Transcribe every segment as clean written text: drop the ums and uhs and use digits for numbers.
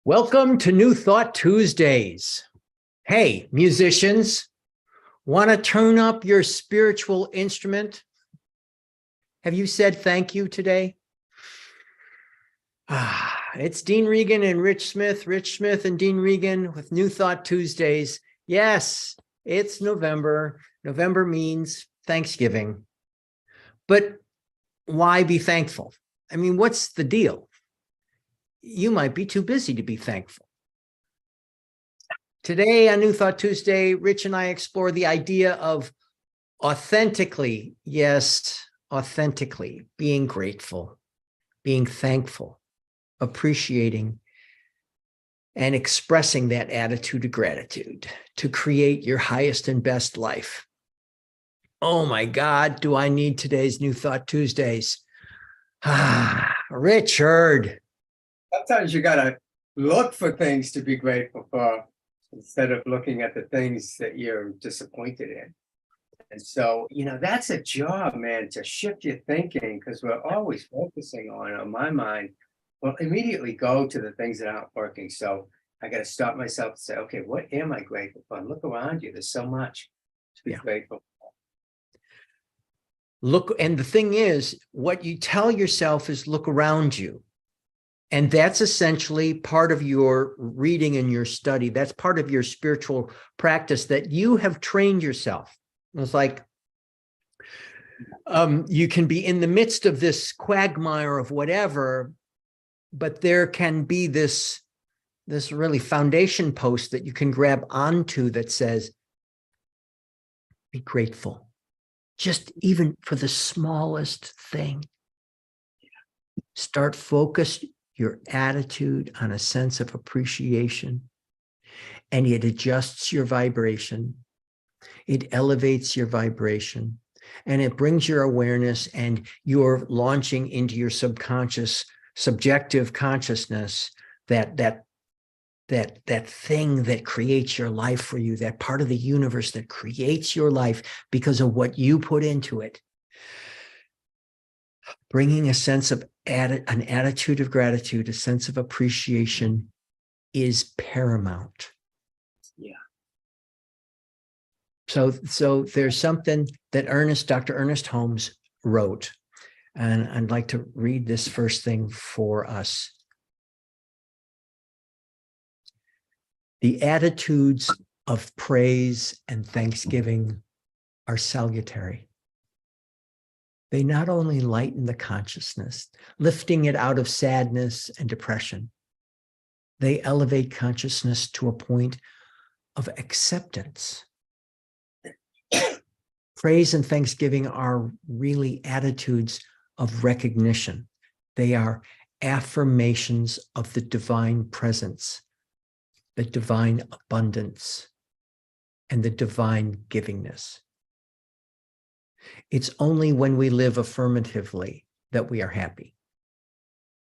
Welcome to New Thought Tuesdays. Hey, musicians, want to turn up your spiritual instrument? Have you said thank you today? It's Dean Regan and Rich Smith and Dean Regan with New Thought Tuesdays. Yes, it's November. November means Thanksgiving. But why be thankful? I mean, what's the deal? You might be too busy to be thankful. Today on New Thought Tuesday, Rich and I explore the idea of authentically, yes, authentically being grateful, being thankful, appreciating, and expressing that attitude of gratitude to create your highest and best life. Oh my God, do I need today's New Thought Tuesdays? Richard. Sometimes you got to look for things to be grateful for instead of looking at the things that you're disappointed in. And so, that's a job, man, to shift your thinking, because we're always focusing on my mind, well, immediately go to the things that aren't working. So I got to stop myself and say, okay, what am I grateful for? And look around you. There's so much to be grateful for. Look, and the thing is, what you tell yourself is look around you. And that's essentially part of your reading and your study. That's part of your spiritual practice that you have trained yourself. It's like you can be in the midst of this quagmire of whatever, but there can be this really foundation post that you can grab onto that says, be grateful, just even for the smallest thing. Start focused your attitude on a sense of appreciation, and it adjusts your vibration. It elevates your vibration, and it brings your awareness, and you're launching into your subconscious, subjective consciousness, that thing that creates your life for you, that part of the universe that creates your life because of what you put into it. Bringing a sense of an attitude of gratitude, a sense of appreciation is paramount. Yeah. So there's something that Dr. Ernest Holmes wrote, and I'd like to read this first thing for us. The attitudes of praise and thanksgiving are salutary. They not only lighten the consciousness, lifting it out of sadness and depression, they elevate consciousness to a point of acceptance. Praise and thanksgiving are really attitudes of recognition. They are affirmations of the divine presence, the divine abundance, and the divine givingness. It's only when we live affirmatively that we are happy.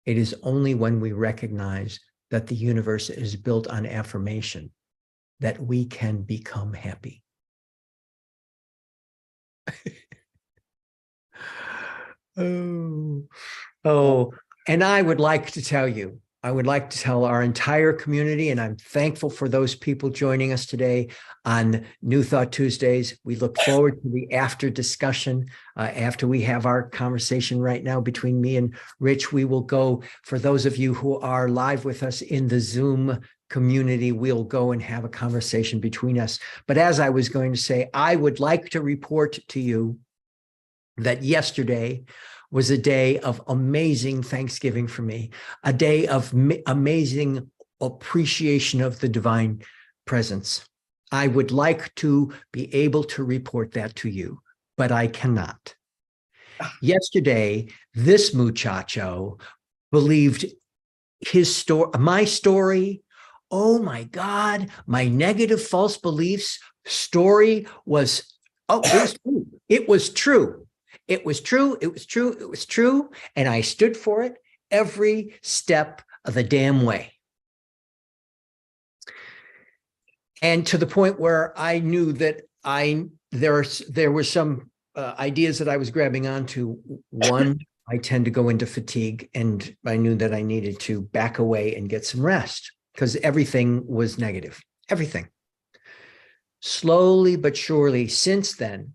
It is only when we recognize that the universe is built on affirmation that we can become happy. Oh, and I would like to tell our entire community, and I'm thankful for those people joining us today on New Thought Tuesdays. We look forward to the after discussion. After we have our conversation right now between me and Rich, we will go, for those of you who are live with us in the Zoom community, we'll go and have a conversation between us. But as I was going to say, I would like to report to you that yesterday was a day of amazing Thanksgiving for me, a day of amazing appreciation of the divine presence. I would like to be able to report that to you, but I cannot. Yesterday, this muchacho believed my story. Oh my God, my negative false beliefs story was, it was true. It was true. It was true. It was true. And I stood for it every step of the damn way. And to the point where I knew that there were some ideas that I was grabbing onto. One, I tend to go into fatigue, and I knew that I needed to back away and get some rest. because everything was negative, everything. Slowly but surely, since then,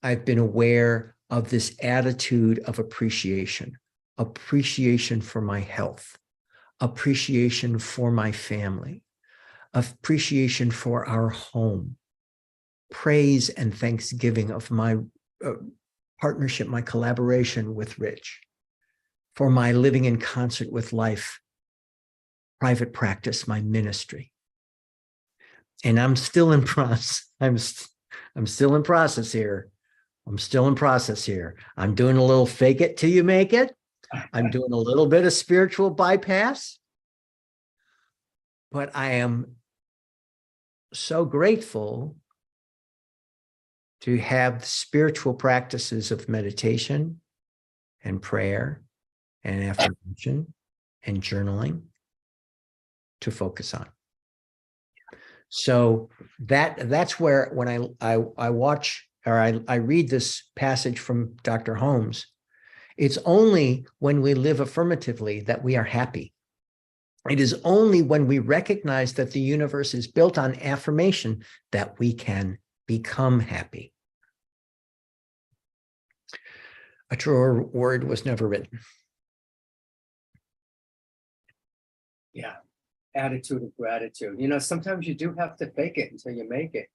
I've been aware of this attitude of appreciation for my health, appreciation for my family, appreciation for our home, praise and thanksgiving of my partnership, my collaboration with Rich, for my living in concert with life, private practice, my ministry. And I'm still in process. I'm still in process here. I'm still in process here. I'm doing a little fake it till you make it. I'm doing a little bit of spiritual bypass. But I am so grateful to have spiritual practices of meditation and prayer and affirmation and journaling to focus on. So that's where when I watch or I read this passage from Dr. Holmes, it's only when we live affirmatively that we are happy. It is only when we recognize that the universe is built on affirmation that we can become happy. A truer word was never written. Yeah. Attitude of gratitude. You know, sometimes you do have to fake it until you make it.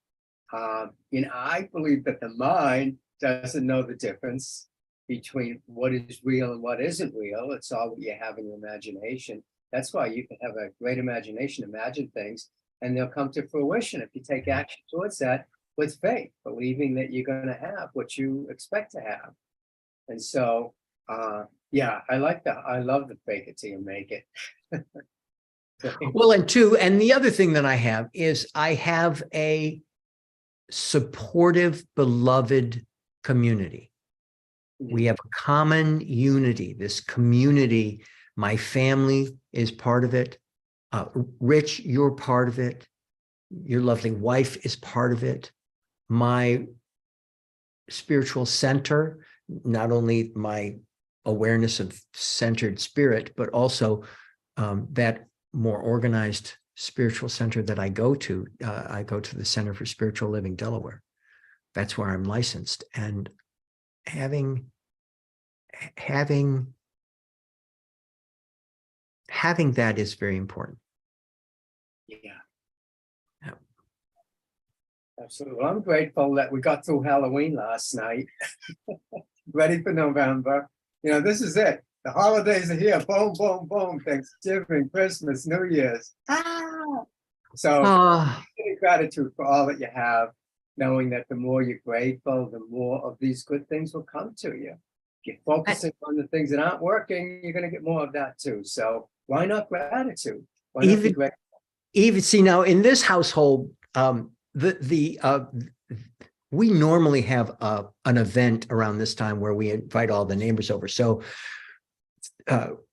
You know, I believe that the mind doesn't know the difference between what is real and what isn't real. It's all what you have in your imagination. That's why you can have a great imagination, imagine things, and they'll come to fruition if you take action towards that with faith, believing that you're going to have what you expect to have. And so, yeah, I like that. I love the fake it till you make it. Well, and the other thing that I have is I have a supportive, beloved community. We have a common unity, this community. My family is part of it. Rich, you're part of it. Your lovely wife is part of it. My spiritual center, not only my awareness of centered spirit, but also that more organized spiritual center that I go to the Center for Spiritual Living, Delaware. That's where I'm licensed. And having that is very important. Yeah. Absolutely. Well, I'm grateful that we got through Halloween last night. Ready for November. You know, this is it. The holidays are here. Boom, boom, boom. Thanksgiving, Christmas, New Year's. So gratitude for all that you have, knowing that the more you're grateful, the more of these good things will come to you. If you're focusing on the things that aren't working, you're going to get more of that too. So why not gratitude? Why not be grateful? Even see now in this household, we normally have an event around this time where we invite all the neighbors over. So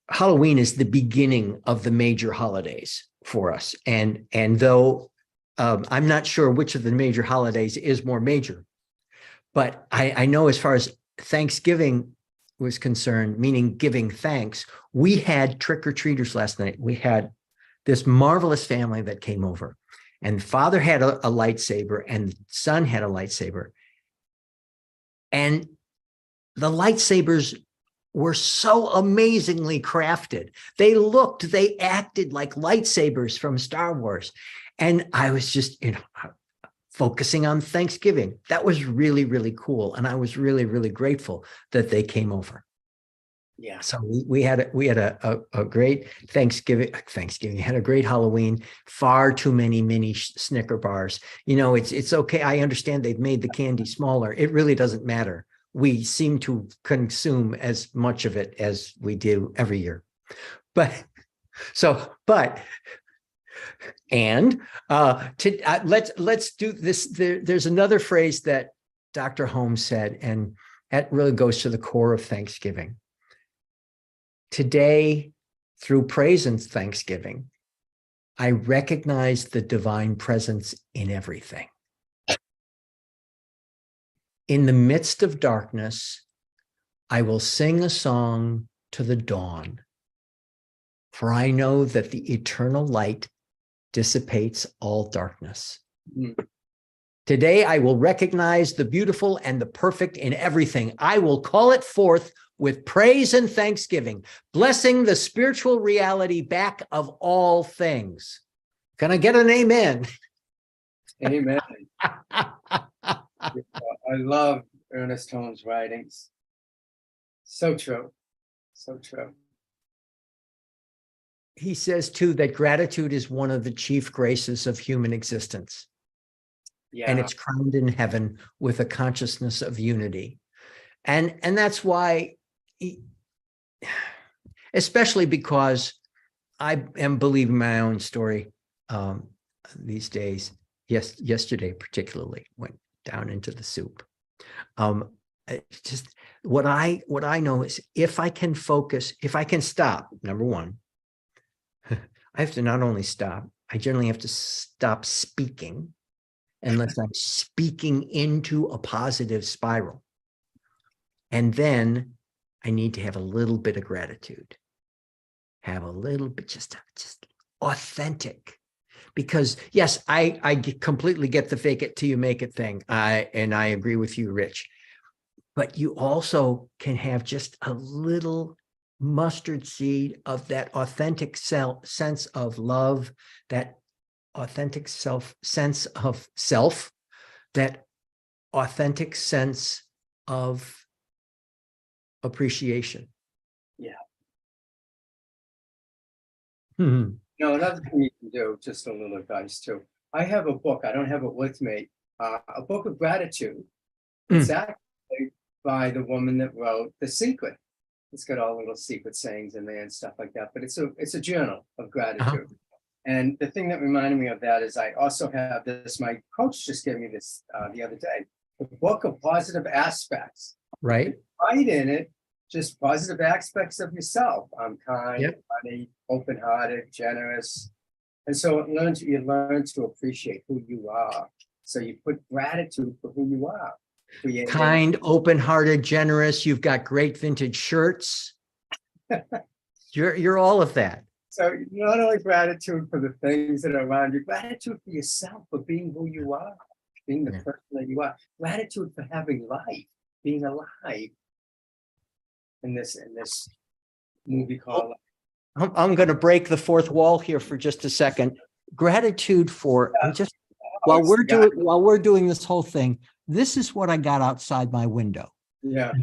Halloween is the beginning of the major holidays for us. And though I'm not sure which of the major holidays is more major, but I know as far as Thanksgiving was concerned, meaning giving thanks, we had trick-or-treaters last night. We had this marvelous family that came over, and father had a lightsaber and son had a lightsaber. And the lightsabers were so amazingly crafted. They acted like lightsabers from Star Wars. And I was just, focusing on Thanksgiving. That was really, really cool. And I was really, really grateful that they came over. Yeah. So we had a great Thanksgiving, had a great Halloween, far too many mini Snicker bars. It's okay. I understand they've made the candy smaller. It really doesn't matter. We seem to consume as much of it as we do every year. Let's do this. There's another phrase that Dr. Holmes said, and that really goes to the core of Thanksgiving. Today, through praise and thanksgiving, I recognize the divine presence in everything. In the midst of darkness, I will sing a song to the dawn. for I know that the eternal light dissipates all darkness. Mm. Today, I will recognize the beautiful and the perfect in everything. I will call it forth with praise and thanksgiving, blessing the spiritual reality back of all things. Can I get an amen? Amen. I love Ernest Holmes' writings. So true. So true. He says, too, that gratitude is one of the chief graces of human existence. Yeah. And it's crowned in heaven with a consciousness of unity. And that's why, especially because I am believing my own story these days. Yesterday, particularly, went down into the soup. Just what I know is, if I can focus, if I can stop, number one, I have to not only stop, I generally have to stop speaking unless I'm speaking into a positive spiral. And then I need to have a little bit of gratitude. Have a little bit, just authentic. Because yes, I completely get the fake it till you make it thing. And I agree with you, Rich. But you also can have just a little mustard seed of that authentic sense of love, that authentic sense of self, that authentic sense of appreciation. Yeah. Mm-hmm. No, another thing you can do, just a little advice too. I have a book, I don't have it with me, a book of gratitude. It's actually by the woman that wrote The Secret. It's got all little secret sayings in there and stuff like that, but it's a journal of gratitude. And the thing that reminded me of that is I also have this, my coach just gave me this the other day, the book of positive aspects. Right. Write in it just positive aspects of yourself. I'm kind, Yep. funny, open-hearted, generous. And so you learn to appreciate who you are. So you put gratitude for who you are. Kind, open-hearted, generous. You've got great vintage shirts. You're all of that. So not only gratitude for the things that are around you, gratitude for yourself, for being who you are, being the person that you are. Gratitude for having life, being alive in this movie called. I'm going to break the fourth wall here for just a second. Gratitude for just while we're doing this whole thing. This is what I got outside my window. Yeah.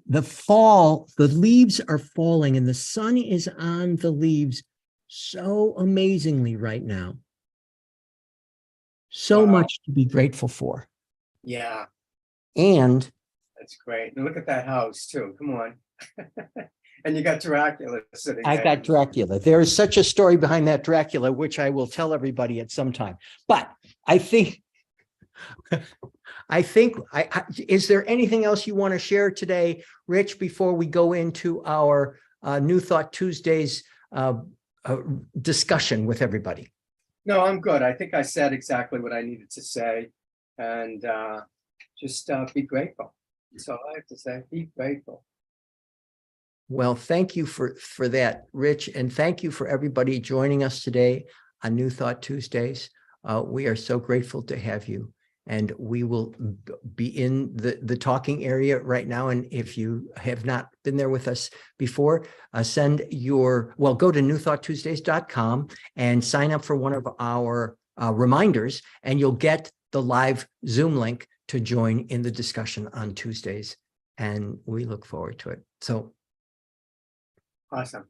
The fall, the leaves are falling and the sun is on the leaves so amazingly right now. So much to be grateful for. Yeah. And that's great. And look at that house too. Come on. And you got Dracula sitting there. I got Dracula. There is such a story behind that Dracula, which I will tell everybody at some time. But I think, is there anything else you want to share today, Rich, before we go into our New Thought Tuesdays discussion with everybody? No, I'm good. I think I said exactly what I needed to say. And just be grateful. That's all I have to say. Be grateful. Well, thank you for that, Rich, and thank you for everybody joining us today on New Thought Tuesdays. We are so grateful to have you, and we will be in the talking area right now. And if you have not been there with us before, go to newthoughttuesdays.com and sign up for one of our reminders, and you'll get the live Zoom link to join in the discussion on Tuesdays. And we look forward to it. So. Awesome.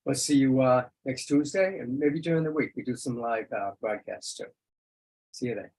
We'll see you next Tuesday, and maybe during the week we do some live broadcasts too. See you then.